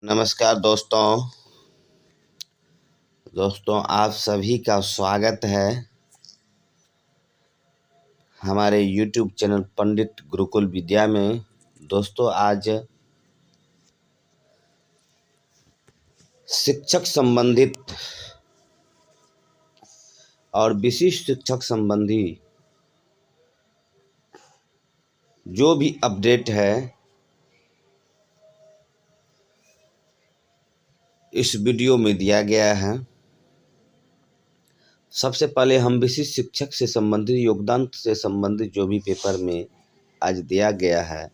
नमस्कार दोस्तों आप सभी का स्वागत है हमारे YouTube चैनल पंडित गुरुकुल विद्या में। दोस्तों आज शिक्षक संबंधित और विशिष्ट शिक्षक संबंधी जो भी अपडेट है इस वीडियो में दिया गया है। सबसे पहले हम विशिष्ट शिक्षक से संबंधित योगदान से संबंधित जो भी पेपर में आज दिया गया है,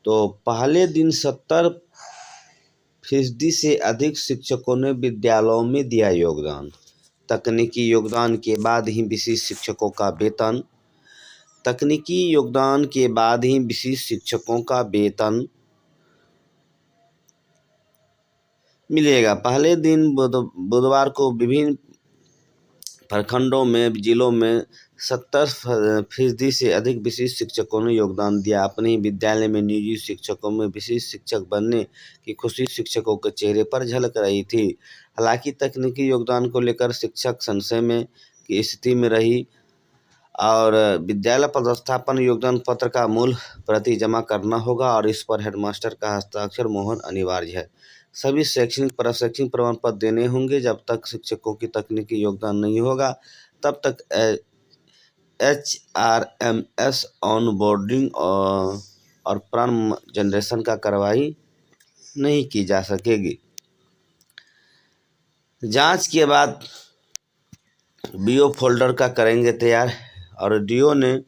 तो पहले दिन 70% से अधिक शिक्षकों ने विद्यालयों में दिया योगदान। तकनीकी योगदान के बाद ही विशिष्ट शिक्षकों का वेतन, तकनीकी योगदान के बाद ही विशिष्ट शिक्षकों का वेतन मिलेगा। पहले दिन बुधवार को विभिन्न प्रखंडों में जिलों में 70% से अधिक विशिष्ट शिक्षकों ने योगदान दिया। अपने विद्यालय में निजी शिक्षकों में विशिष्ट शिक्षक बनने की खुशी शिक्षकों के चेहरे पर झलक रही थी। हालांकि तकनीकी योगदान को लेकर शिक्षक संशय में की स्थिति में रही और विद्यालय पदस्थापन योगदान पत्र का मूल प्रति जमा करना होगा और इस पर हेडमास्टर का हस्ताक्षर मोहर अनिवार्य है। सभी शैक्षणिक प्रशैक्षणिक प्रमाण पत्र देने होंगे। जब तक शिक्षकों की तकनीकी योगदान नहीं होगा तब तक HRMS ऑन बोर्डिंग और प्राण जनरेशन का कार्रवाई नहीं की जा सकेगी। जांच के बाद BO फोल्डर का करेंगे तैयार और DO ने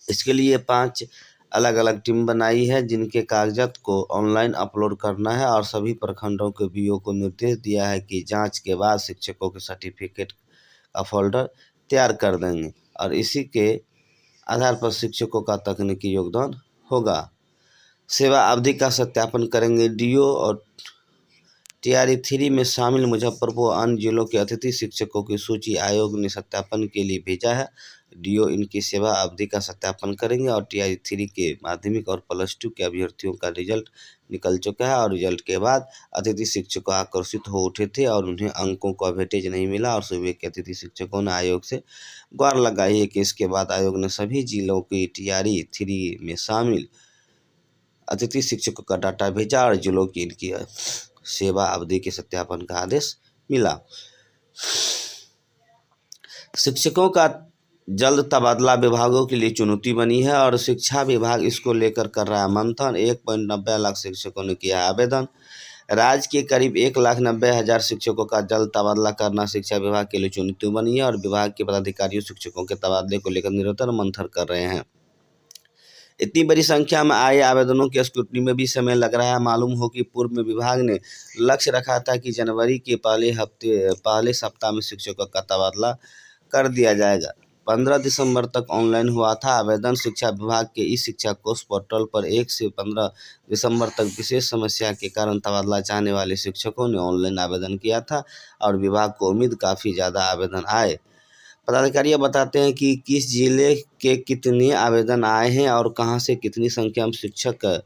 इसके लिए 5 अलग अलग टीम बनाई है जिनके कागजात को ऑनलाइन अपलोड करना है और सभी प्रखंडों के BO को निर्देश दिया है कि जांच के बाद शिक्षकों के सर्टिफिकेट का फोल्डर तैयार कर देंगे और इसी के आधार पर शिक्षकों का तकनीकी योगदान होगा। सेवा अवधि का सत्यापन करेंगे DO और TRE 3 में शामिल मुजफ्फरपुर अन्य जिलों के अतिथि शिक्षकों की सूची आयोग ने सत्यापन के लिए भेजा है। DO इनकी सेवा अवधि का सत्यापन करेंगे और TRE 3 के माध्यमिक और +2 के अभ्यर्थियों का रिजल्ट निकल चुका है और रिजल्ट के बाद अतिथि शिक्षक आक्रोशित हो उठे थे और उन्हें अंकों का वेटेज नहीं मिला और सुबह के अतिथि शिक्षकों ने आयोग से गुहार लगाई है कि इसके बाद आयोग ने सभी जिलों की TRE 3 में शामिल अतिथि शिक्षकों का डाटा भेजा और जिलों की इनकी सेवा अवधि के सत्यापन का आदेश मिला। शिक्षकों का जल्द तबादला विभागों के लिए चुनौती बनी है और शिक्षा विभाग इसको लेकर कर रहा है मंथन। 1.90 लाख शिक्षकों ने किया आवेदन। राज्य के करीब 1,90,000 शिक्षकों का जल्द तबादला करना शिक्षा विभाग के लिए चुनौती बनी है और विभाग के पदाधिकारियों शिक्षकों के तबादले को लेकर निरंतर मंथन कर रहे हैं। इतनी बड़ी संख्या में आए आवेदनों की स्क्रूटनी में भी समय लग रहा है। मालूम हो कि पूर्व में विभाग ने लक्ष्य रखा था कि जनवरी के पहले सप्ताह में शिक्षकों का तबादला कर दिया जाएगा। 15 दिसंबर तक ऑनलाइन हुआ था आवेदन। शिक्षा विभाग के इस शिक्षा कोष पोर्टल पर 1 से 15 दिसंबर तक विशेष समस्या के कारण तबादला चाहने वाले शिक्षकों ने ऑनलाइन आवेदन किया था और विभाग को उम्मीद काफ़ी ज़्यादा आवेदन आए। पदाधिकारी बताते हैं कि किस जिले के कितने आवेदन आए हैं और कहां से कितनी संख्या में शिक्षक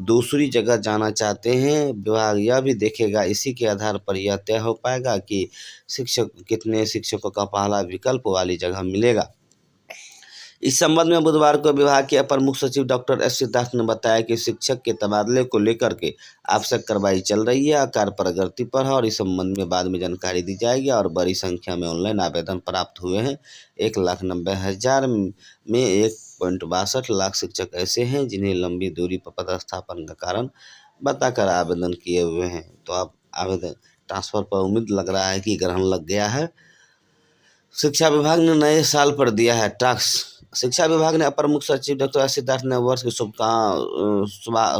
दूसरी जगह जाना चाहते हैं। विभाग यह भी देखेगा, इसी के आधार पर यह तय हो पाएगा कि कितने शिक्षकों का पहला विकल्प वाली जगह मिलेगा। इस संबंध में बुधवार को विभाग के अपर मुख्य सचिव डॉक्टर एस सिद्धार्थ ने बताया कि शिक्षक के तबादले को लेकर के आवश्यक कार्रवाई चल रही है, कार्य प्रगति पर है और इस संबंध में बाद में जानकारी दी जाएगी और बड़ी संख्या में ऑनलाइन आवेदन प्राप्त हुए हैं। 1,90,000 में 1.62 लाख शिक्षक ऐसे हैं जिन्हें लंबी दूरी पर पदस्थापन का कारण बताकर आवेदन किए हुए हैं। तो अब आवेदन ट्रांसफर पर उम्मीद लग रहा है कि ग्रहण लग गया है। शिक्षा विभाग ने नए साल पर दिया है टास्क। शिक्षा विभाग ने अपर मुख्य सचिव डॉक्टर एस सिद्धार्थ ने वर्ष की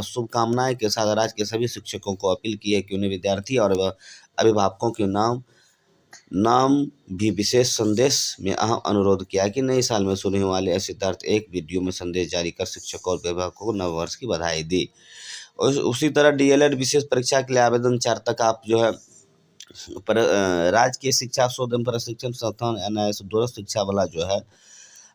शुभकामनाएं के साथ राज्य के सभी शिक्षकों को अपील की है कि उन्हें विद्यार्थी और अभिभावकों के नाम भी विशेष संदेश में अहम अनुरोध किया कि नए साल में शुरू होने वाले एस सिद्धार्थ एक वीडियो में संदेश जारी कर शिक्षकों और अभिभावकों को नववर्ष की बधाई दी। उसी तरह DLED विशेष परीक्षा के लिए आवेदन 4 तक आप जो है राज्य के शिक्षा शोध एवं प्रशिक्षण संस्थान NIS दूरस्थ शिक्षा वाला जो है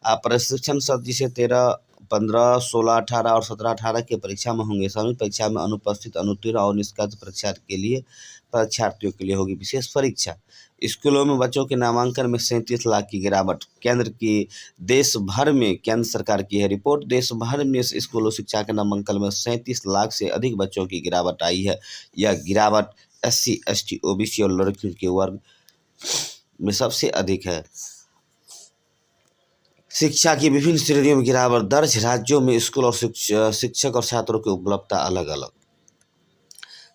प्रशिक्षण सत्र जिसे 13 15, 16, 18 और 17, 18 की परीक्षा में होंगे शामिल। परीक्षा में अनुपस्थित, अनुत्तीर्ण और निष्कासित परीक्षा के लिए परीक्षार्थियों के लिए होगी विशेष परीक्षा। स्कूलों में बच्चों के नामांकन में 37 लाख की गिरावट। केंद्र की देश भर में केंद्र सरकार की है रिपोर्ट, देश भर में स्कूलों शिक्षा के नामांकन में 37 लाख से अधिक बच्चों की गिरावट आई है। यह गिरावट SC, ST, OBC और लड़कियों के वर्ग में सबसे अधिक है। शिक्षा की विभिन्न श्रेणियों में गिरावट दर्ज। राज्यों में स्कूल और शिक्षक और छात्रों की उपलब्धता अलग अलग।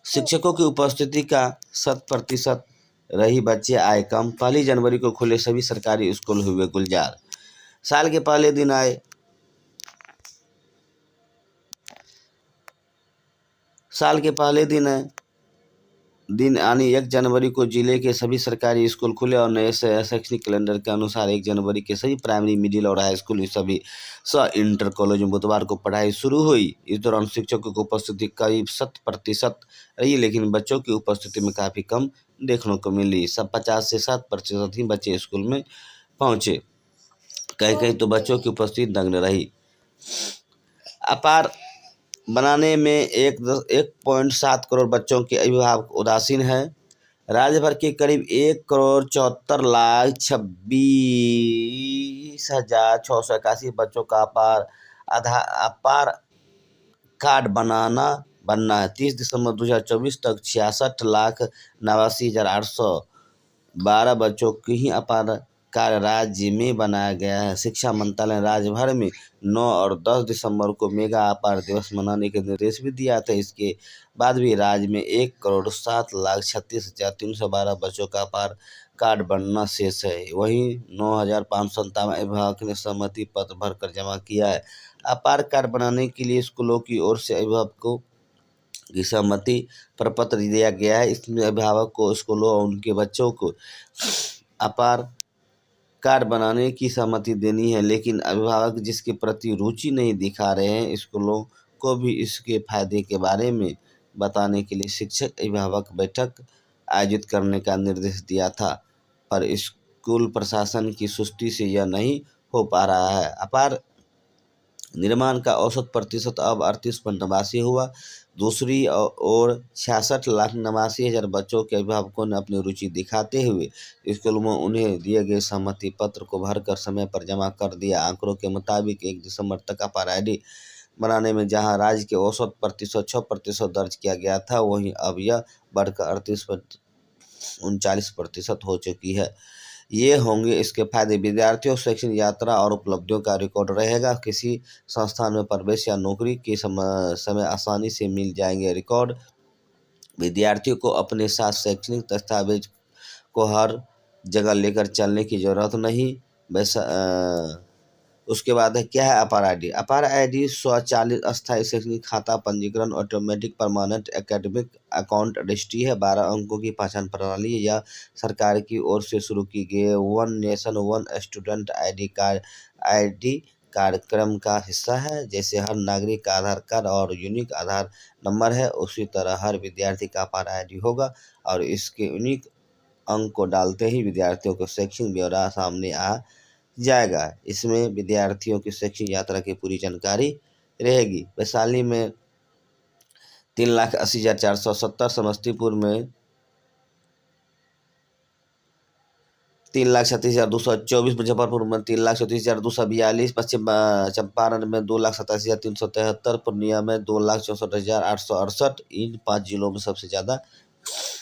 शिक्षकों की उपस्थिति का 100% रही, बच्चे आए कम। 1 जनवरी को खुले सभी सरकारी स्कूल हुए गुलजार। साल के पहले दिन आए साल के पहले दिन यानी 1 जनवरी को जिले के सभी सरकारी स्कूल खुले और नए शैक्षणिक कैलेंडर के अनुसार 1 जनवरी के सभी प्राइमरी, मिडिल और हाई स्कूल सभी इंटर कॉलेज में बुधवार को पढ़ाई शुरू हुई। इस दौरान शिक्षकों की उपस्थिति करीब 100% रही, लेकिन बच्चों की उपस्थिति में काफ़ी कम देखने को मिली। सब 50 से 60% ही बच्चे स्कूल में पहुँचे। कहीं तो बच्चों की उपस्थिति नगण्य रही। अपार बनाने में 1.7 करोड़ बच्चों के अभिभावक उदासीन हैं। राज्य भर के करीब 1,74,26,681 बच्चों का अपार कार्ड बनना है। 30 दिसंबर 2024 तक 66,89,812 बच्चों की ही अपार कार्ड राज्य में बनाया गया है। शिक्षा मंत्रालय ने राज्य भर में 9 और 10 दिसंबर को मेगा अपार दिवस मनाने के निर्देश भी दिया था। इसके बाद भी राज्य में 1,07,36,312 बच्चों का अपार कार्ड बनना शेष है। वहीं 9,557 अभिभावक ने सहमति पत्र भरकर जमा किया है। अपार कार्ड बनाने के लिए स्कूलों की ओर से अभिभावकों की सहमति प्रपत्र दिया गया है। इसमें अभिभावक को स्कूलों और उनके बच्चों को अपार कार्ड बनाने की सहमति देनी है, लेकिन अभिभावक जिसके प्रति रुचि नहीं दिखा रहे हैं, स्कूलों को भी इसके फायदे के बारे में बताने के लिए शिक्षक अभिभावक बैठक आयोजित करने का निर्देश दिया था, पर स्कूल प्रशासन की सुस्ती से यह नहीं हो पा रहा है। अपार निर्माण का औसत प्रतिशत अब 38.89 हुआ। दूसरी ओर 66,89,000 बच्चों के अभिभावकों ने अपनी रुचि दिखाते हुए स्कूलों में उन्हें दिए गए सहमति पत्र को भरकर समय पर जमा कर दिया। आंकड़ों के मुताबिक 1 दिसंबर तक अपार ID बनाने में जहां राज्य के औसत प्रतिशत 6% दर्ज किया गया था, वहीं अब यह बढ़कर 38.39% हो चुकी है। ये होंगे इसके फायदे। विद्यार्थियों शैक्षणिक यात्रा और उपलब्धियों का रिकॉर्ड रहेगा। किसी संस्थान में प्रवेश या नौकरी के समय आसानी से मिल जाएंगे रिकॉर्ड। विद्यार्थियों को अपने साथ शैक्षणिक दस्तावेज को हर जगह लेकर चलने की जरूरत नहीं। उसके बाद है क्या है अपार ID। अपार ID स्वचालित अस्थायी शैक्षणिक खाता पंजीकरण, automatic permanent academic account registry है। 12 अंकों की पहचान प्रणाली है। यह सरकार की ओर से शुरू की गई one nation one student ID कार्यक्रम का हिस्सा है। जैसे हर नागरिक का आधार कार्ड और यूनिक आधार नंबर है, उसी तरह हर विद्यार्थी का अपार ID होगा और इसके यूनिक अंक को डालते ही विद्यार्थियों को शैक्षणिक ब्यौरा सामने आ जाएगा। इसमें विद्यार्थियों की शैक्षणिक यात्रा की पूरी जानकारी रहेगी। वैशाली में 3,80,470, समस्तीपुर में 3,36,224, मुजफ्फरपुर में 3,34,242, पश्चिम चंपारण में 2,87,373, पूर्णिया में 2,64,868। इन 5 जिलों में सबसे ज़्यादा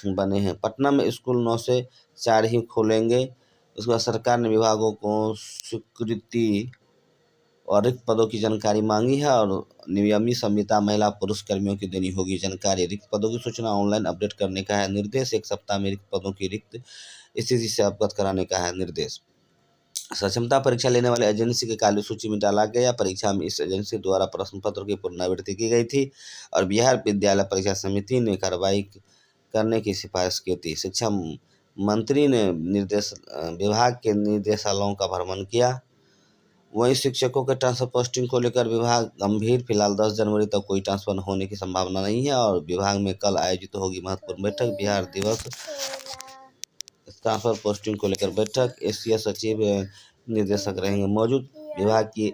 बने हैं। पटना में स्कूल 9 से 4 ही खोलेंगे। उसके बाद सरकार ने विभागों को स्वीकृति और रिक्त पदों की जानकारी मांगी है और नियमित संविदा महिला पुरुष कर्मियों की देनी होगी जानकारी। रिक्त पदों की सूचना ऑनलाइन अपडेट करने का है निर्देश। 1 सप्ताह में रिक्त पदों की रिक्त स्थिति से अवगत कराने का है निर्देश। सक्षमता परीक्षा लेने वाले एजेंसी के काली सूची में डाला गया। परीक्षा में इस एजेंसी द्वारा प्रश्न पत्र की पुनरावृत्ति की गई थी और बिहार विद्यालय परीक्षा समिति ने कार्रवाई करने की सिफारिश की थी। शिक्षा मंत्री ने विभाग के निर्देशालयों का भ्रमण किया। वहीं शिक्षकों के ट्रांसफर पोस्टिंग को लेकर विभाग गंभीर। फिलहाल 10 जनवरी तक कोई ट्रांसफर होने की संभावना नहीं है और विभाग में कल आयोजित होगी महत्वपूर्ण बैठक। बिहार दिवस ट्रांसफर पोस्टिंग को लेकर बैठक। एशिया सचिव निदेशक रहेंगे मौजूद। विभाग की